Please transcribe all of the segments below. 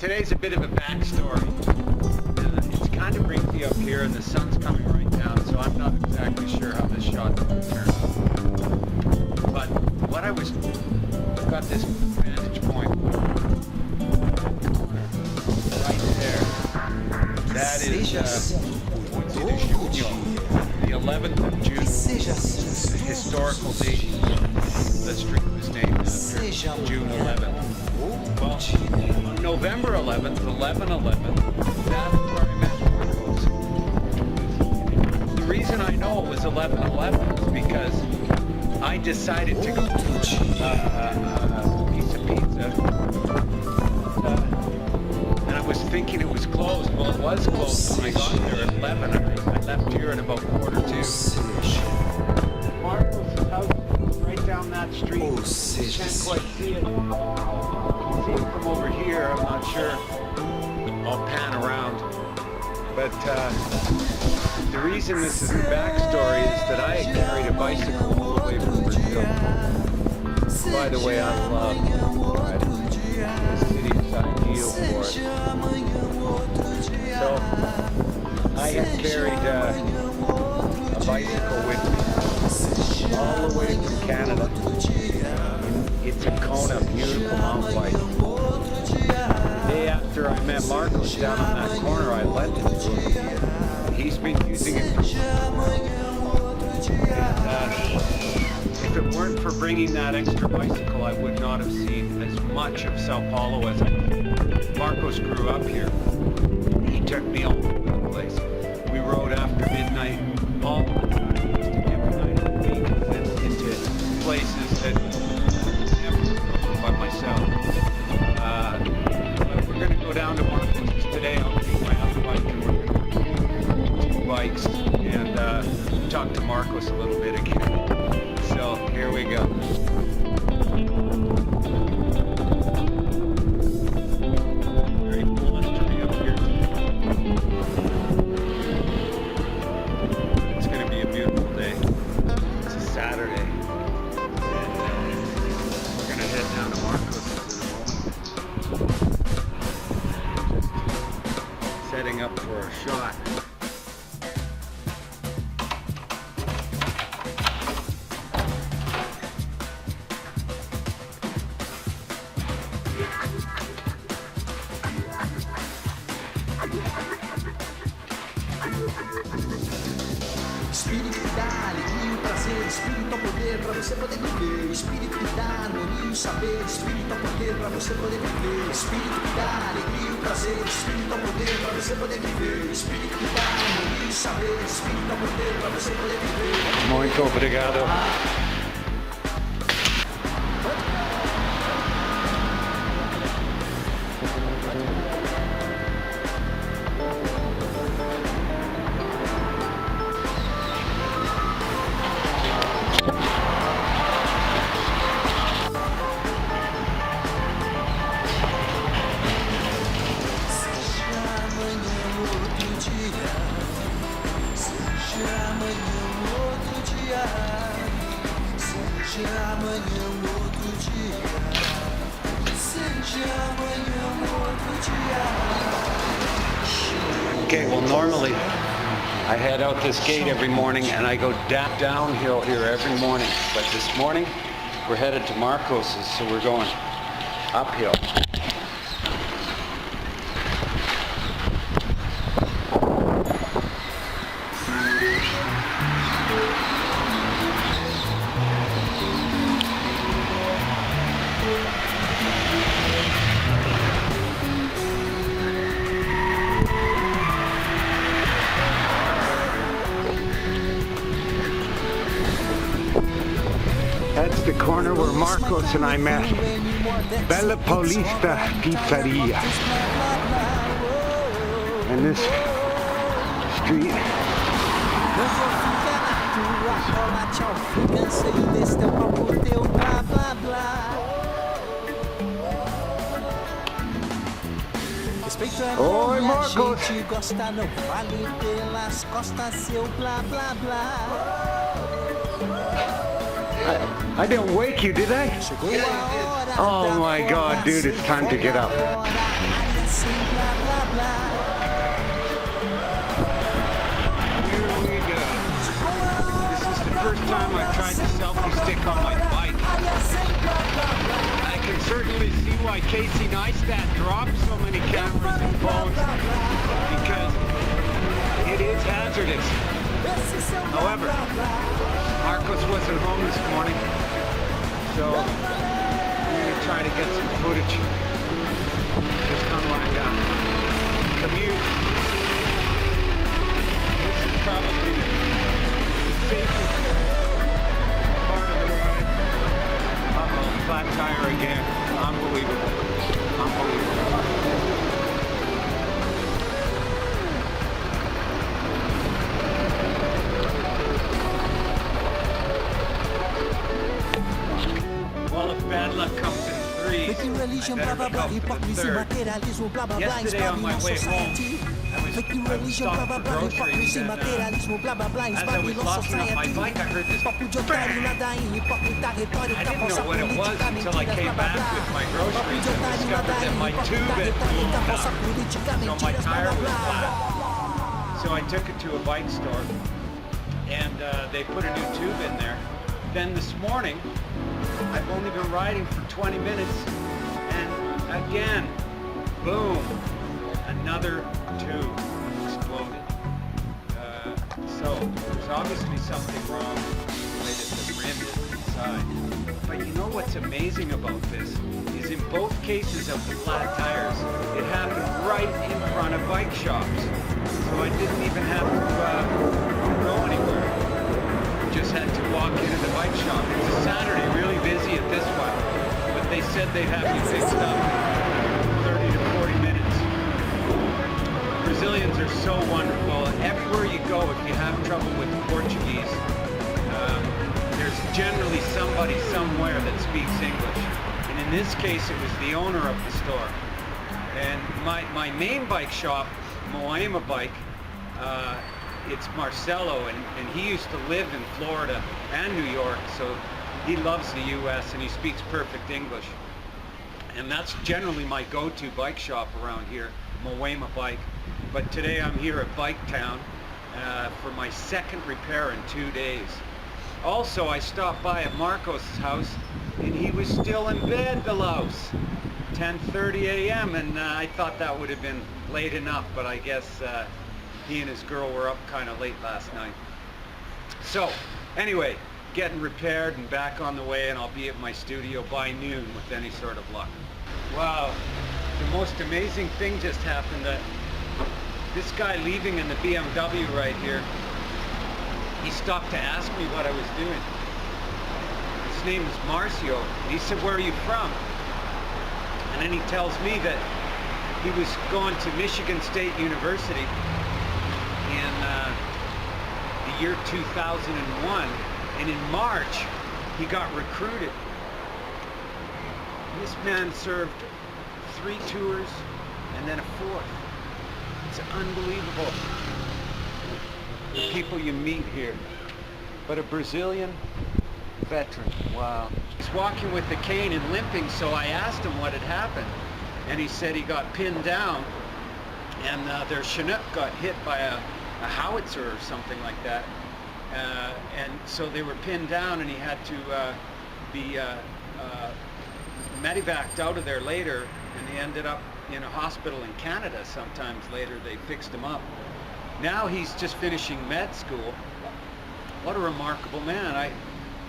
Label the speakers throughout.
Speaker 1: Today's a bit of a backstory. It's kind of breezy up here and the sun's coming right down, so I'm not exactly sure how this shot's going to turn out. But what I've got this vantage point right there. That is the 11th of June. It's a historical date. The street was named after June 11th. Well, on November 11th, 11/11, that's where I met Marcos. The reason I know it was 11/11 is because I decided to go for a piece of pizza. And I was thinking it was closed. Well, it was closed when I got there at 11. I left here at about 1:45. Marcos' house is right down that street. You can't quite see it. See it from over here, I'm not sure. I'll pan around. But the reason this is a backstory is that I had carried a bicycle all the way from Brazil. By the way, I love riding. The city is ideal for it. So I had carried a bicycle with me all the way from Canada. It's a Kona, beautiful mountain bike. The day after I met Marcos down on that corner, I lent it to him. He's been using it for if it weren't for bringing that extra bicycle, I would not have seen as much of Sao Paulo as I did. Marcos grew up here. He took me all over the place. We rode after midnight all the time, every night of the week, into places that by myself. But we're going to go down to Marcos today. I'll take my other bike and we're going to do bikes and talk to Marcos a little bit again. So here we go. Very blustery up here. It's going to be a beautiful day. It's a Saturday. Head down to Marcos in a moment. Just setting up for a shot.
Speaker 2: Espírito que dá alegria, o prazer, espírito ao poder para você poder viver. Espírito que dá harmonia, o saber, espírito ao poder para você poder viver. Espírito que dá alegria, o prazer, espírito ao poder para você poder viver. Espírito que dá harmonia, o saber, espírito ao poder para você poder viver.
Speaker 1: Muito obrigado. Okay, well normally I head out this gate every morning and I go downhill here every morning. But this morning we're headed to Marcos's, so we're going uphill. That's the corner where Marcos and I met. Bella Paulista Pizzeria. And this street Oi, Marcos. I didn't wake you, did I? Oh my God, dude, it's time to get up. time I've tried the selfie stick on my bike. I can certainly see why Casey Neistat dropped so many cameras and phones, because it is hazardous. However, Marcos wasn't home this morning, so I'm going to try to get some footage just on my commute. This is probably the safest part of the ride. Uh-oh, flat tire again. Unbelievable. Unbelievable. Well, if bad luck comes in threes,
Speaker 2: Making religion,
Speaker 1: I
Speaker 2: blah
Speaker 1: better
Speaker 2: blah blah,
Speaker 1: look out for the
Speaker 2: hypocrisy,
Speaker 1: third.
Speaker 2: materialism, blah blah blah,
Speaker 1: Yesterday on my way home,
Speaker 2: Making
Speaker 1: I was
Speaker 2: religion, blah
Speaker 1: stopped
Speaker 2: blah
Speaker 1: for
Speaker 2: blah,
Speaker 1: groceries,
Speaker 2: hypocrisy,
Speaker 1: and
Speaker 2: materialism, blah blah blah,
Speaker 1: as I was
Speaker 2: Babylon
Speaker 1: locking up my
Speaker 2: society.
Speaker 1: bike, I heard this
Speaker 2: Papujotario
Speaker 1: bang!
Speaker 2: nada em hipócrita, retórica,
Speaker 1: I didn't know
Speaker 2: falsa
Speaker 1: what it was
Speaker 2: política,
Speaker 1: until I
Speaker 2: mentiras,
Speaker 1: came
Speaker 2: blá blá
Speaker 1: back
Speaker 2: blá.
Speaker 1: with my groceries and
Speaker 2: Papujotario
Speaker 1: discovered
Speaker 2: nada
Speaker 1: that
Speaker 2: em
Speaker 1: my
Speaker 2: hipócrita,
Speaker 1: tube had
Speaker 2: retórica,
Speaker 1: blown
Speaker 2: falsa
Speaker 1: out.
Speaker 2: política,
Speaker 1: So my
Speaker 2: mentiras, blá
Speaker 1: tire
Speaker 2: blá
Speaker 1: was
Speaker 2: blá.
Speaker 1: flat. So I took it to a bike store, and they put a new tube in there. Then this morning, I've only been riding for 20 minutes, and again, boom, another tube exploded. So there's obviously something wrong with the way that the rim is inside. But you know what's amazing about this is in both cases of the flat tires, it happened right in front of bike shops. So I didn't even have to go anywhere. Just had to walk into the bike shop. It's a Saturday, really busy at this one. But they said they'd have you fixed up in 30 to 40 minutes. Brazilians are so wonderful. Everywhere you go, if you have trouble with Portuguese, there's generally somebody somewhere that speaks English. And in this case, it was the owner of the store. And my main bike shop, Moema Bike, it's Marcelo, and he used to live in Florida and New York, so he loves the U.S. and he speaks perfect English. And that's generally my go-to bike shop around here, Moema Bike. But today I'm here at Bike Town for my second repair in 2 days. Also, I stopped by at Marcos' house, and he was still in bed, the louse. 10:30 a.m. and I thought that would have been late enough, but I guess he and his girl were up kind of late last night. So, anyway, getting repaired and back on the way, and I'll be at my studio by noon with any sort of luck. Wow, the most amazing thing just happened. That this guy leaving in the BMW right here, he stopped to ask me what I was doing. His name is Marcio. He said, "Where are you from?" And then he tells me that he was going to Michigan State University in the year 2001, and in March he got recruited. This man served 3 tours and then a 4th. It's unbelievable, the people you meet here. But a Brazilian veteran, wow. He's walking with the cane and limping, so I asked him what had happened. And he said he got pinned down, and their Chinook got hit by a howitzer or something like that. And so they were pinned down, and he had to be medevaced out of there later, and he ended up in a hospital in Canada sometimes later. They fixed him up. Now he's just finishing med school. What a remarkable man.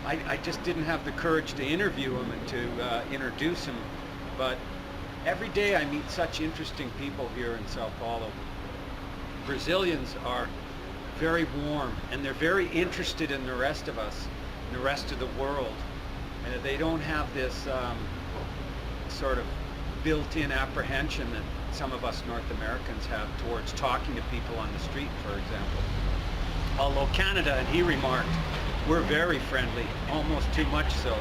Speaker 1: I just didn't have the courage to interview him and to introduce him, but every day I meet such interesting people here in Sao Paulo. Brazilians are very warm, and they're very interested in the rest of us, in the rest of the world. And they don't have this sort of built-in apprehension that some of us North Americans have towards talking to people on the street, for example. Although Canada, and he remarked, we're very friendly, almost too much so.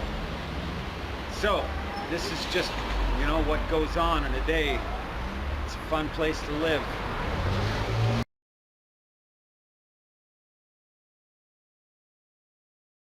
Speaker 1: So, this is just, you know, what goes on in a day. It's a fun place to live.